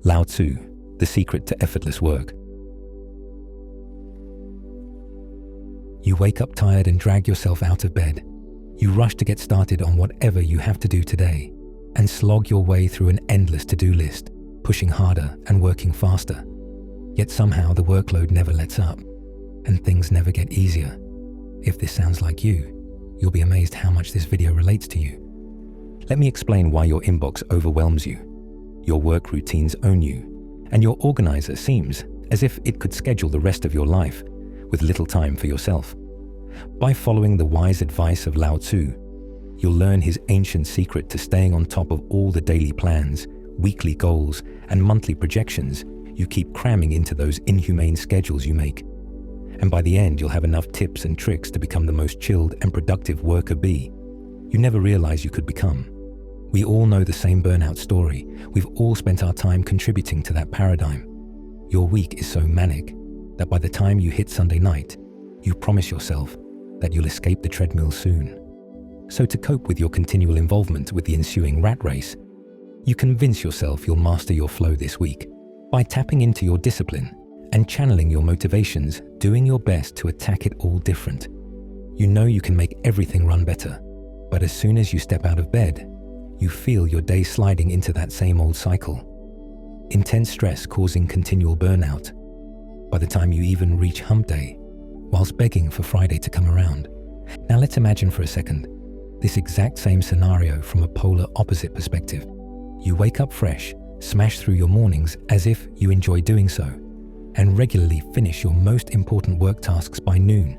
Lao Tzu, The Secret to Effortless Work. You wake up tired and drag yourself out of bed. You rush to get started on whatever you have to do today and slog your way through an endless to-do list, pushing harder and working faster. Yet somehow the workload never lets up and things never get easier. If this sounds like you, you'll be amazed how much this video relates to you. Let me explain why your inbox overwhelms you, your work routines own you, and your organizer seems as if it could schedule the rest of your life with little time for yourself. By following the wise advice of Lao Tzu, you'll learn his ancient secret to staying on top of all the daily plans, weekly goals, and monthly projections you keep cramming into those inhumane schedules you make. And by the end, you'll have enough tips and tricks to become the most chilled and productive worker bee you never realized you could become. We all know the same burnout story. We've all spent our time contributing to that paradigm. Your week is so manic that by the time you hit Sunday night, you promise yourself that you'll escape the treadmill soon. So to cope with your continual involvement with the ensuing rat race, you convince yourself you'll master your flow this week by tapping into your discipline and channeling your motivations, doing your best to attack it all different. You know you can make everything run better, but as soon as you step out of bed, you feel your day sliding into that same old cycle. Intense stress causing continual burnout. By the time you even reach hump day, whilst begging for Friday to come around. Now let's imagine for a second this exact same scenario from a polar opposite perspective. You wake up fresh, smash through your mornings as if you enjoy doing so, and regularly finish your most important work tasks by noon.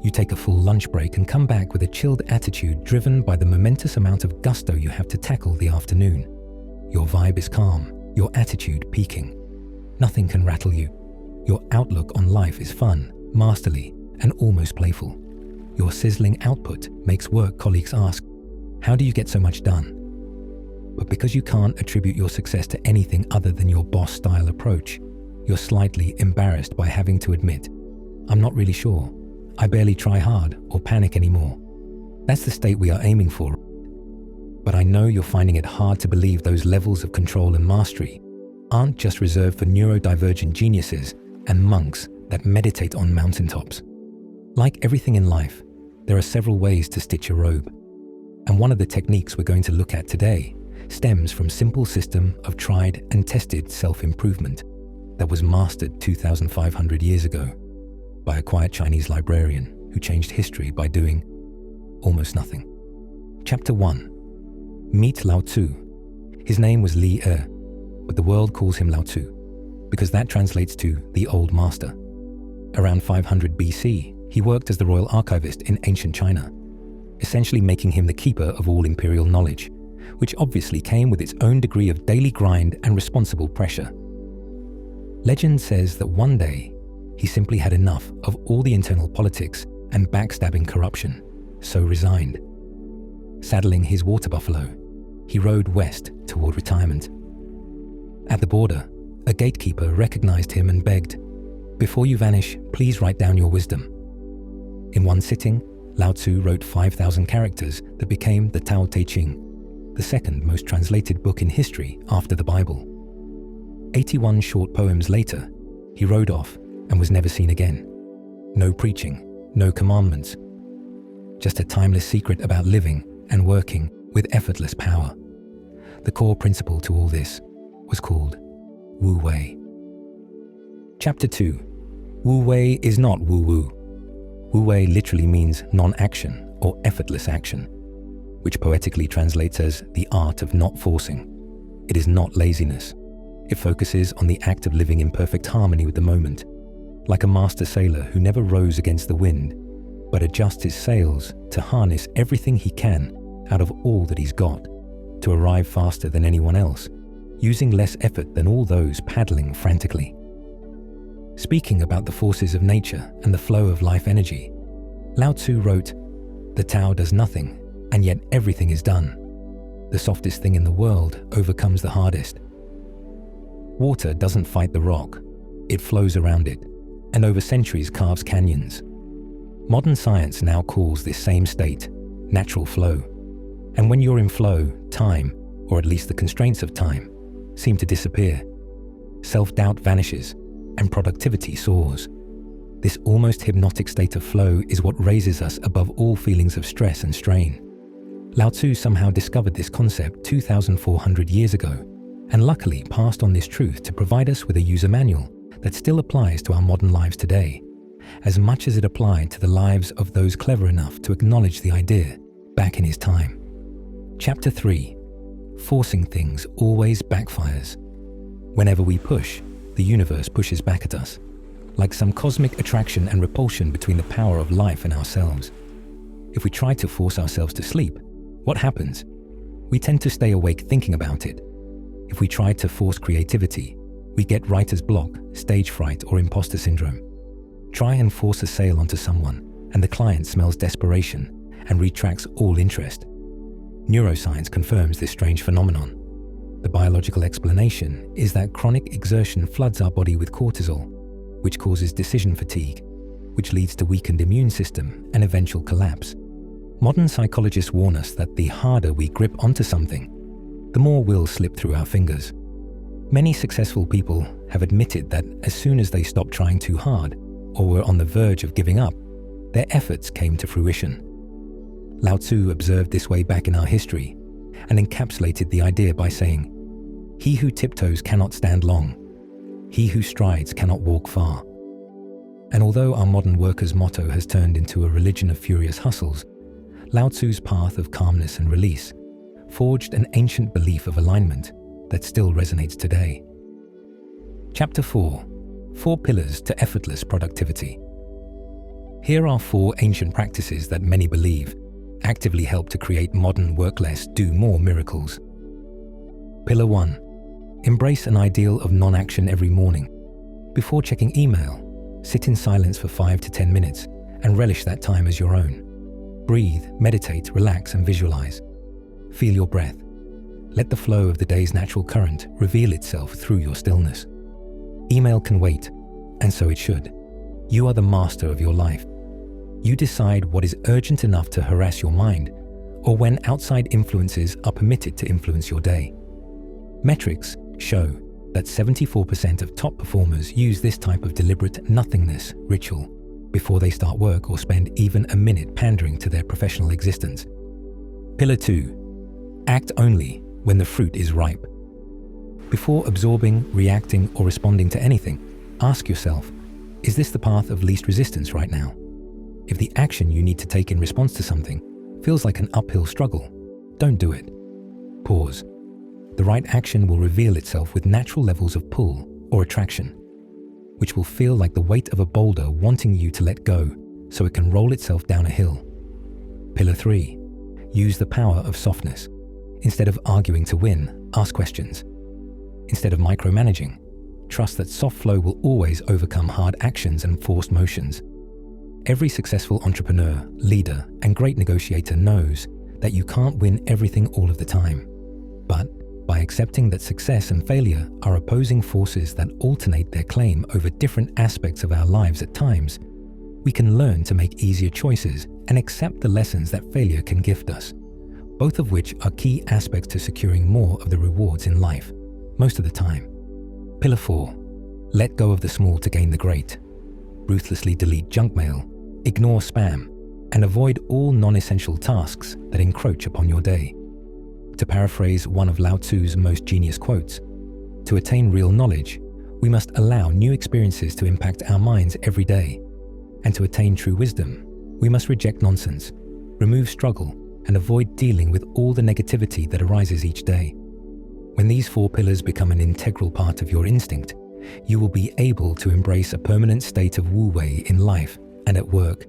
You take a full lunch break and come back with a chilled attitude driven by the momentous amount of gusto you have to tackle the afternoon. Your vibe is calm, your attitude peaking. Nothing can rattle you. Your outlook on life is fun, masterly, and almost playful. Your sizzling output makes work colleagues ask, how do you get so much done? But because you can't attribute your success to anything other than your boss-style approach, you're slightly embarrassed by having to admit, I'm not really sure. I barely try hard or panic anymore. That's the state we are aiming for. But I know you're finding it hard to believe those levels of control and mastery aren't just reserved for neurodivergent geniuses and monks that meditate on mountaintops. Like everything in life, there are several ways to stitch a robe. And one of the techniques we're going to look at today stems from a simple system of tried and tested self-improvement that was mastered 2,500 years ago by a quiet Chinese librarian who changed history by doing almost nothing. Chapter 1. Meet Lao Tzu. His name was Li, but the world calls him Lao Tzu because that translates to the Old Master. Around 500 BC, he worked as the royal archivist in ancient China, essentially making him the keeper of all imperial knowledge, which obviously came with its own degree of daily grind and responsible pressure. Legend says that one day, he simply had enough of all the internal politics and backstabbing corruption, so resigned. Saddling his water buffalo, he rode west toward retirement. At the border, a gatekeeper recognized him and begged, "Before you vanish, please write down your wisdom." In one sitting, Lao Tzu wrote 5,000 characters that became the Tao Te Ching, the second most translated book in history after the Bible. 81 short poems later, he rode off and was never seen again. No preaching, no commandments, just a timeless secret about living and working with effortless power. The core principle to all this was called Wu-Wei. Chapter 2. Wu-Wei is not woo-woo. Wu-Wei literally means non-action or effortless action, which poetically translates as the art of not forcing. It is not laziness. It focuses on the act of living in perfect harmony with the moment, like a master sailor who never rows against the wind, but adjusts his sails to harness everything he can out of all that he's got, to arrive faster than anyone else, using less effort than all those paddling frantically. Speaking about the forces of nature and the flow of life energy, Lao Tzu wrote, "The Tao does nothing, and yet everything is done. The softest thing in the world overcomes the hardest." Water doesn't fight the rock, it flows around it, and over centuries carves canyons. Modern science now calls this same state natural flow. And when you're in flow, time, or at least the constraints of time, seem to disappear, self-doubt vanishes, and productivity soars. This almost hypnotic state of flow is what raises us above all feelings of stress and strain. Lao Tzu somehow discovered this concept 2,400 years ago, and luckily passed on this truth to provide us with a user manual that still applies to our modern lives today, as much as it applied to the lives of those clever enough to acknowledge the idea back in his time. Chapter 3. Forcing things always backfires. Whenever we push, the universe pushes back at us, like some cosmic attraction and repulsion between the power of life and ourselves. If we try to force ourselves to sleep, what happens? We tend to stay awake thinking about it. If we try to force creativity, we get writer's block, stage fright, or imposter syndrome. Try and force a sale onto someone, and the client smells desperation and retracts all interest. Neuroscience confirms this strange phenomenon. The biological explanation is that chronic exertion floods our body with cortisol, which causes decision fatigue, which leads to weakened immune system and eventual collapse. Modern psychologists warn us that the harder we grip onto something, the more will slip through our fingers. Many successful people have admitted that as soon as they stopped trying too hard or were on the verge of giving up, their efforts came to fruition. Lao Tzu observed this way back in our history and encapsulated the idea by saying, "He who tiptoes cannot stand long. He who strides cannot walk far." And although our modern workers' motto has turned into a religion of furious hustles, Lao Tzu's path of calmness and release forged an ancient belief of alignment that still resonates today. Chapter 4. 4 Pillars to Effortless Productivity. Here are 4 ancient practices that many believe actively help to create modern work less, do more miracles. Pillar 1. Embrace an ideal of non-action every morning. Before checking email, sit in silence for 5 to 10 minutes and relish that time as your own. Breathe, meditate, relax, and visualize. Feel your breath. Let the flow of the day's natural current reveal itself through your stillness. Email can wait, and so it should. You are the master of your life. You decide what is urgent enough to harass your mind, or when outside influences are permitted to influence your day. Metrics show that 74% of top performers use this type of deliberate nothingness ritual before they start work or spend even a minute pandering to their professional existence. Pillar 2. Act only when the fruit is ripe. Before absorbing, reacting, or responding to anything, ask yourself, is this the path of least resistance right now? If the action you need to take in response to something feels like an uphill struggle, don't do it. Pause. The right action will reveal itself with natural levels of pull or attraction, which will feel like the weight of a boulder wanting you to let go so it can roll itself down a hill. Pillar 3. Use the power of softness. Instead of arguing to win, ask questions. Instead of micromanaging, trust that soft flow will always overcome hard actions and forced motions. Every successful entrepreneur, leader, and great negotiator knows that you can't win everything all of the time. But by accepting that success and failure are opposing forces that alternate their claim over different aspects of our lives at times, we can learn to make easier choices and accept the lessons that failure can gift us, both of which are key aspects to securing more of the rewards in life, most of the time. Pillar 4. Let go of the small to gain the great. Ruthlessly delete junk mail, ignore spam, and avoid all non-essential tasks that encroach upon your day. To paraphrase one of Lao Tzu's most genius quotes, to attain real knowledge, we must allow new experiences to impact our minds every day. And to attain true wisdom, we must reject nonsense, remove struggle, and avoid dealing with all the negativity that arises each day. When these 4 pillars become an integral part of your instinct, you will be able to embrace a permanent state of Wu-Wei in life and at work,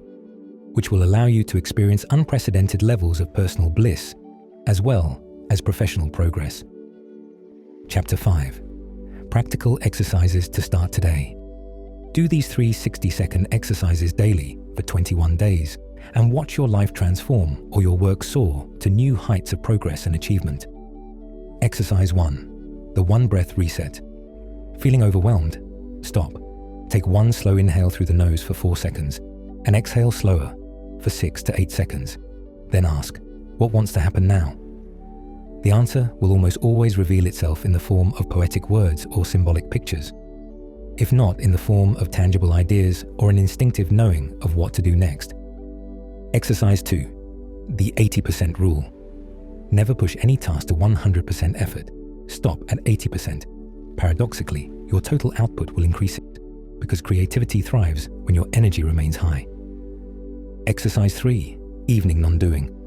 which will allow you to experience unprecedented levels of personal bliss, as well as professional progress. Chapter 5. Practical exercises to start today. Do these 3 60-second exercises daily for 21 days and watch your life transform or your work soar to new heights of progress and achievement. Exercise 1. The 1 breath reset. Feeling overwhelmed? Stop. Take 1 slow inhale through the nose for 4 seconds and exhale slower for 6 to 8 seconds. Then ask, what wants to happen now? The answer will almost always reveal itself in the form of poetic words or symbolic pictures, if not in the form of tangible ideas or an instinctive knowing of what to do next. Exercise 2. The 80% rule. Never push any task to 100% effort. Stop at 80%. Paradoxically, your total output will increase it, because creativity thrives when your energy remains high. Exercise 3. Evening non-doing.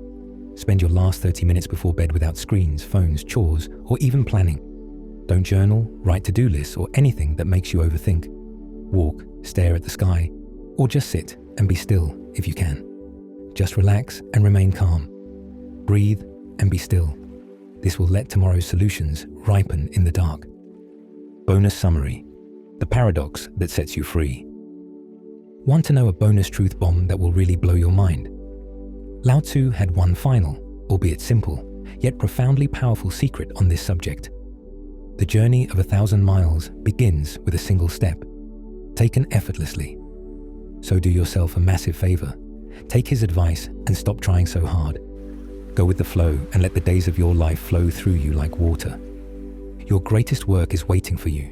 Spend your last 30 minutes before bed without screens, phones, chores, or even planning. Don't journal, write to-do lists, or anything that makes you overthink. Walk, stare at the sky, or just sit and be still if you can. Just relax and remain calm. Breathe and be still. This will let tomorrow's solutions ripen in the dark. Bonus summary. The paradox that sets you free. Want to know a bonus truth bomb that will really blow your mind? Lao Tzu had one final, albeit simple, yet profoundly powerful secret on this subject. The journey of 1,000 miles begins with a single step, taken effortlessly. So do yourself a massive favor. Take his advice and stop trying so hard. Go with the flow and let the days of your life flow through you like water. Your greatest work is waiting for you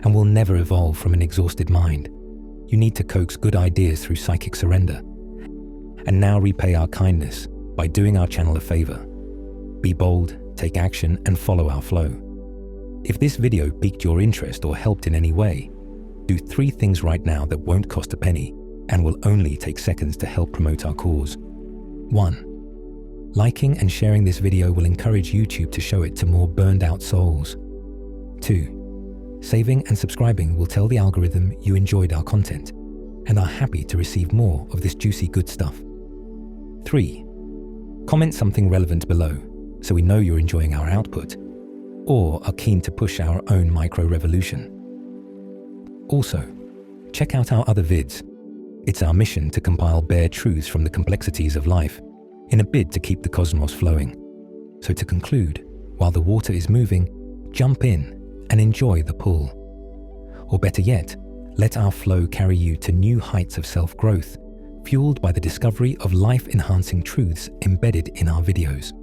and will never evolve from an exhausted mind. You need to coax good ideas through psychic surrender. And now repay our kindness by doing our channel a favor. Be bold, take action, and follow our flow. If this video piqued your interest or helped in any way, do 3 things right now that won't cost a penny and will only take seconds to help promote our cause. 1. Liking and sharing this video will encourage YouTube to show it to more burned out souls. 2. Saving and subscribing will tell the algorithm you enjoyed our content and are happy to receive more of this juicy good stuff. 3. Comment something relevant below so we know you're enjoying our output or are keen to push our own micro-revolution. Also, check out our other vids. It's our mission to compile bare truths from the complexities of life in a bid to keep the cosmos flowing. So to conclude, while the water is moving, jump in and enjoy the pull. Or better yet, let our flow carry you to new heights of self-growth, fueled by the discovery of life-enhancing truths embedded in our videos.